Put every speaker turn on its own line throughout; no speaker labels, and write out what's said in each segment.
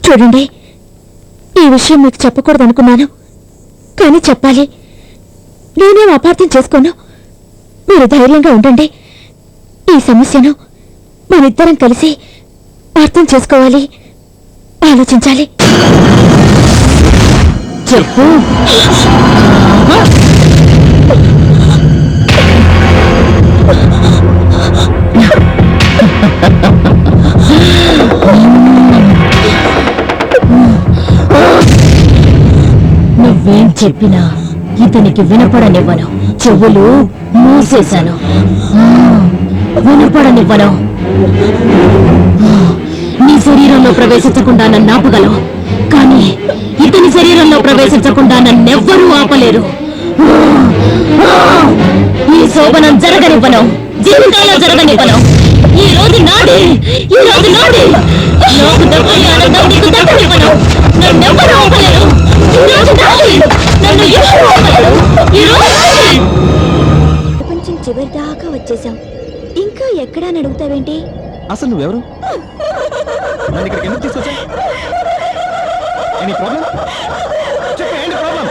చూడండి, ఈ విషయం మీకు చెప్పకూడదనుకున్నాను, కానీ చెప్పాలి. నేనేం అపార్థం చేసుకోను. మీరు ధైర్యంగా ఉండండి. ఈ సమస్యను మనిద్దరం కలిసి అర్థం చేసుకోవాలి, ఆలోచించాలి. చెప్పు. నువ్వేం చెప్పినా ఇతనికి వినపడనివ్వను. చెవులు మూసేశాను, వినపడనివ్వను. నీ శరీరంలో ప్రవేశించకుండా నన్ను ఆపగలవు, కానీ ఇతని శరీరంలో ప్రవేశించకుండా నన్నెవ్వరూ ఆపలేరు. ఈ శోభనం జరగనివ్వను, జీవితంలో జరగనివ్వను. ఈ రోజు నాది, ఈ రోజు నాది. నాకు దక్కని ఆనందం నీకు దక్కనివ్వను. నన్నెవ్వరూ ఆపలేరు. ఈ రోజు నాది, నన్ను ఎవరూ ఆపలేరు. ఈ రోజు నాది.
ప్రపంచం చివరి దాకా వచ్చేసాం, ఇంకా ఎక్కడా అడుగుతావేంటి?
అసలు నువ్వెవరు? నన్ను ఇక్కడికి ఎందుకు తీసుకొచ్చా? Any problem? చెప్పు, ఏంటి ప్రాబ్లం?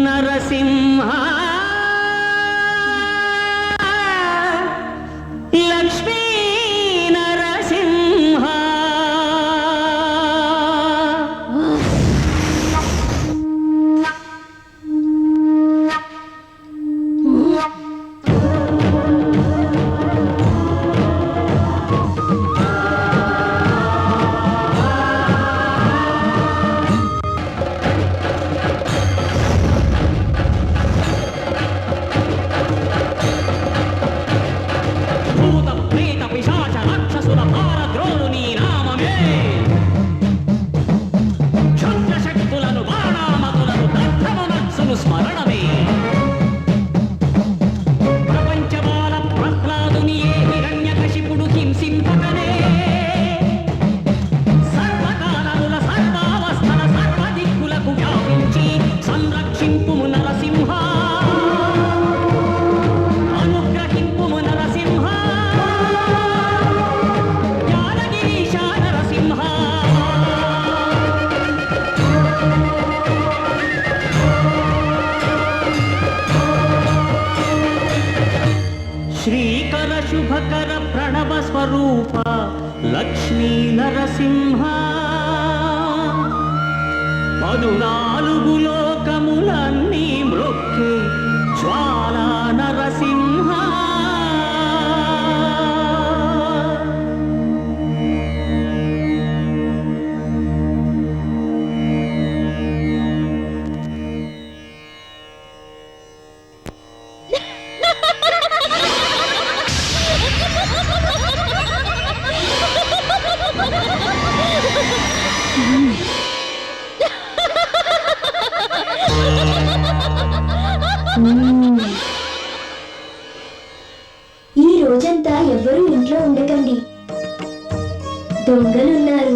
నరసింహ లక్ష్మీ నరసింహ శ్రీకర శుభకర ప్రణవ స్వరూప లక్ష్మీ నరసింహ 14 లోకములన్నీ మ్రొక్కే జ్వాలా నరసింహ.
ఈ రోజంతా ఎవ్వరూ ఇంట్లో ఉండకండి, దొంగలున్నారు.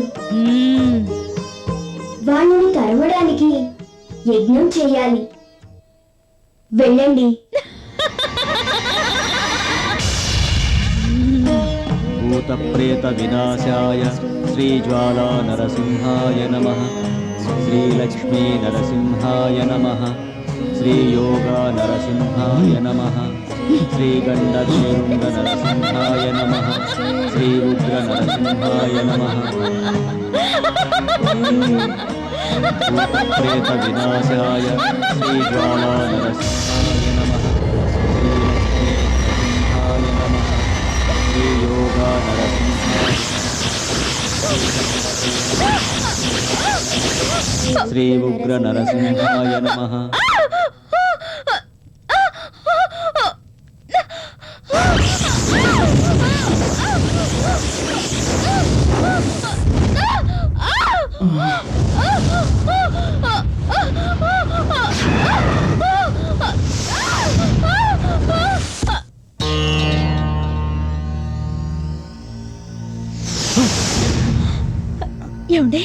వాళ్ళని తరమడానికి యజ్ఞం చేయాలి. వెళ్ళండి.
భూత ప్రేత వినాశాయ శ్రీజ్వాలా నరసింహాయ నమః. శ్రీలక్ష్మీ నరసింహాయ నమః. శ్రీయోగా నరసింహాయ నమః. శ్రీగండభేరుంగ నరసింహాయ నమః. శ్రీరుద్ర నరసింహాయ నమః. భూతప్రేత వినాశాయ శ్రీజ్వాలా నరసింహాయ నమః. శ్రీలక్ష్మీ శ్రీ యోగా నరసింహాయ శ్రీ ఉగ్ర నరసింహాయ నమః
ఏమండి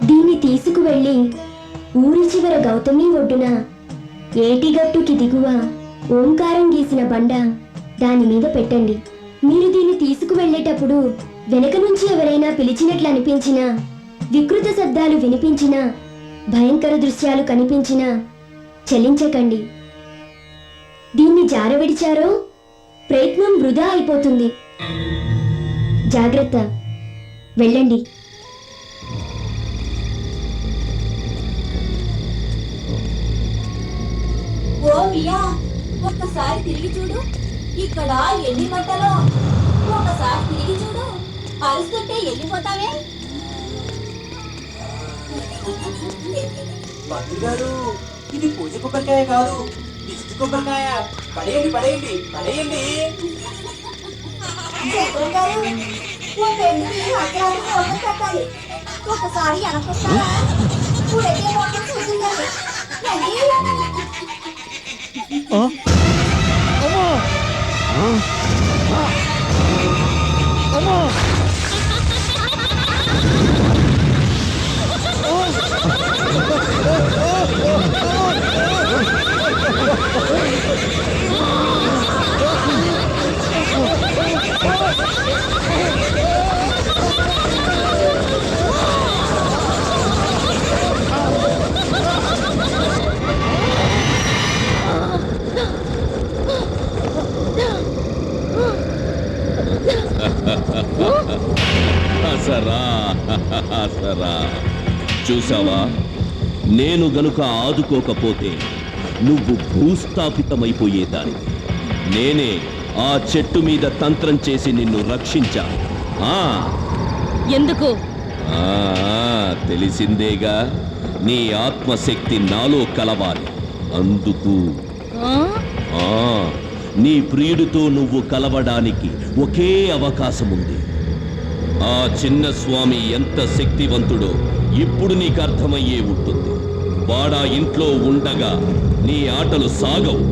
దీన్ని తీసుకువెళ్ళి ఊరి చివర గౌతమి ఒడ్డున ఏటిగట్టుకి దిగువ ఓంకారం గీసిన బండ దాని మీద పెట్టండి. మీరు దీన్ని తీసుకువెళ్ళేటప్పుడు వెనక నుంచి ఎవరైనా పిలిచినట్లు అనిపించినా, వికృత శబ్దాలు వినిపించినా, భయంకర దృశ్యాలు కనిపించినా చలించకండి. దీన్ని జారవిడిచారో ప్రయత్నం వృధా అయిపోతుంది. జాగ్రత్త, వెళ్ళండి.
ఓ మియా, ఒక్కసారి తిరిగి చూడు. ఇక్కడ ఎన్ని మంటలో. ఒకసారి తిరిగి చూడు. అరుస్తుంటే వెళ్ళిపోతావే.
మంత్రి గారు, ఇది పూజ కొబ్బరికాయ కాదు, దిష్టి కొబ్బరికాయ. పడేయండి పడేయండి పడేయండి.
చక్రం గారు, ఓ పెళ్లికి అగ్రానికి వంట కట్టాలి. ఒకసారి వెనకొస్తావా? ఊరైతే మొత్తం చూపించాలి.
అసరా చూసావా, నేను గనుక ఆదుకోకపోతే నువ్వు భూస్థాపితమైపోయేదాని. నేనే ఆ చెట్టు మీద తంత్రం చేసి నిన్ను రక్షించా.
ఎందుకు?
తెలిసిందేగా, నీ ఆత్మశక్తి నాలో కలవాలి. అందుకు నీ ప్రియుడితో నువ్వు కలవడానికి ఒకే అవకాశం ఉంది. ఆ చిన్న స్వామి ఎంత శక్తివంతుడో ఇప్పుడు నీకు అర్థమయ్యే ఉంటుంది. వాడా ఇంట్లో ఉండగా నీ ఆటలు సాగవు.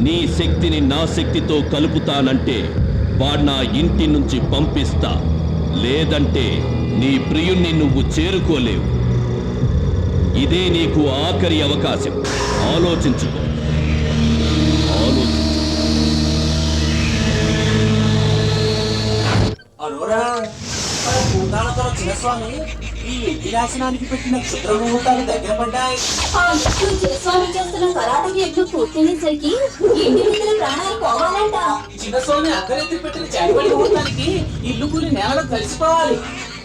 నీ శక్తిని నా శక్తితో కలుపుతానంటే వాడు నా ఇంటి నుంచి పంపిస్తా, లేదంటే నీ ప్రియుణ్ణి నువ్వు చేరుకోలేవు. ఇదే నీకు ఆఖరి అవకాశం. ఆలోచించుకో.
అరోరా, మన భూతాలతో చిన్నస్వామి ఈ వినాశనానికి పెట్టిన క్షుద్ర ముహూర్తాలు దగ్గర పడ్డాయి.
చిన్నస్వామి చేస్తున్న కరాటకి ఎక్కువ పూర్తయ్యేసరికి ఇంటి మీద ప్రాణాలు పోవాలంట.
చిన్నస్వామి అర్ధరెత్తి పెట్టిన చేపడి ముహూర్తానికి ఇల్లు కూలి నేలలో కలిసిపోవాలి.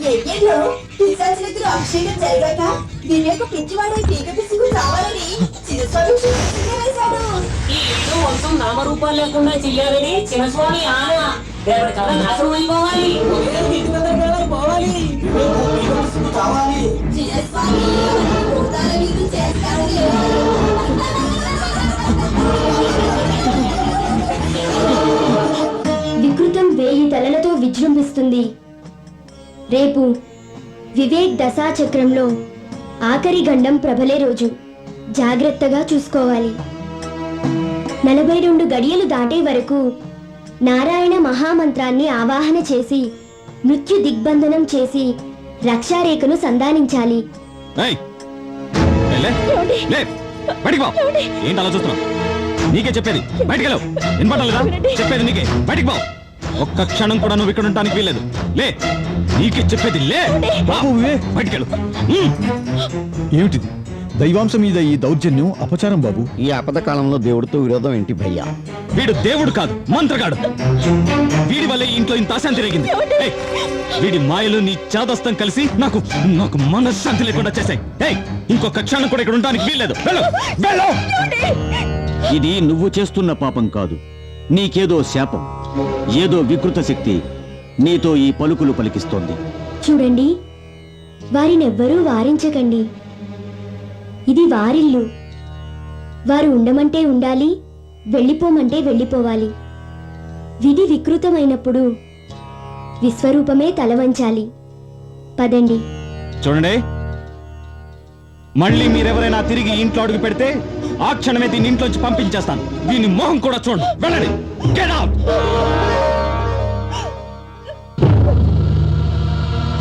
యజ్ఞంలో పిశాచులెదురు అభిషేకం జరిగాక దీని యొక్క పిచ్చివాడే పీక పిసుకు కావాలని చిన్నస్వామి వేశాడు.
ఈ ఇల్లు వంశం నామరూపాలు లేకుండా చెయ్యాలని చిన్నస్వామి ఆన. రేపటి కథ నాశనం అయిపోవాలి.
పోవాలి కావాలి.
చిన్నస్వామి భూతాల మీద చేస్తాడు.
వికృతం 1000 తలలతో విజృంభిస్తుంది. రేపు వివేక్ దశాచక్రంలో ఆఖరి గండం ప్రబలే రోజు. జాగ్రత్తగా చూసుకోవాలి. 42 గడియలు దాటే వరకు నారాయణ మహామంత్రాన్ని ఆవాహన చేసి మృత్యు దిగ్బంధనం చేసి రక్షారేఖను సంధానించాలి.
ఏంటి అలా చూస్తున్నావు? నీకే చెప్పేది, బయటికి వెళ్ళవు. వినపడలేదా? చెప్పేది నీకే, బయటికి పో.
ఒక్క క్షణం కూడా నువ్వు ఇక్కడ ఉండడానికి వీలేదు. లే, నీకే చెప్పేది లే.
బాబు
బయటికెళ్ళు.
ఏమిటిది? దైవాంశం మీద ఈ దౌర్జన్యం అపచారం బాబు.
ఈ ఆపద కాలంలో దేవుడితో విరోధం ఏంటి భయ్యా?
వీడు దేవుడు కాదు, మంత్రగాడు. వీడి వల్ల ఈ ఇంట్లో ఇంత అశాంతి రేగింది. ఏయ్, వీడి మాయలు నీ చాదస్తం కలిసి నాకు నాకు మనశ్శాంతి లేకుండా చేశాయి. ఏయ్, ఇంకొక క్షణం కూడా ఇక్కడ ఉండడానికి వీల్లేదు. వెళ్ళు, వెళ్ళు.
ఇది నువ్వు చేస్తున్న పాపం కాదు, నీకేదో శాపం, ఏదో వికృత శక్తి నీతో ఈ పలుకులు పలికిస్తోంది.
చూడండి, వారినెవ్వరూ వారించకండి. ఇది వారిల్లు. వారు ఉండమంటే ఉండాలి, వెళ్ళిపోమంటే వెళ్ళిపోవాలి. విధి వికృతమైనప్పుడు విశ్వరూపమే తలవంచాలి. పదండి.
చూడండి, మళ్ళీ మీరెవరైనా తిరిగి ఇంట్లో అడుగు పెడితే ఆ క్షణమే దీన్ని ఇంట్లోంచి పంపించేస్తాను. దీని మొహం కూడా చూడండి. వెళ్ళండి. Get out!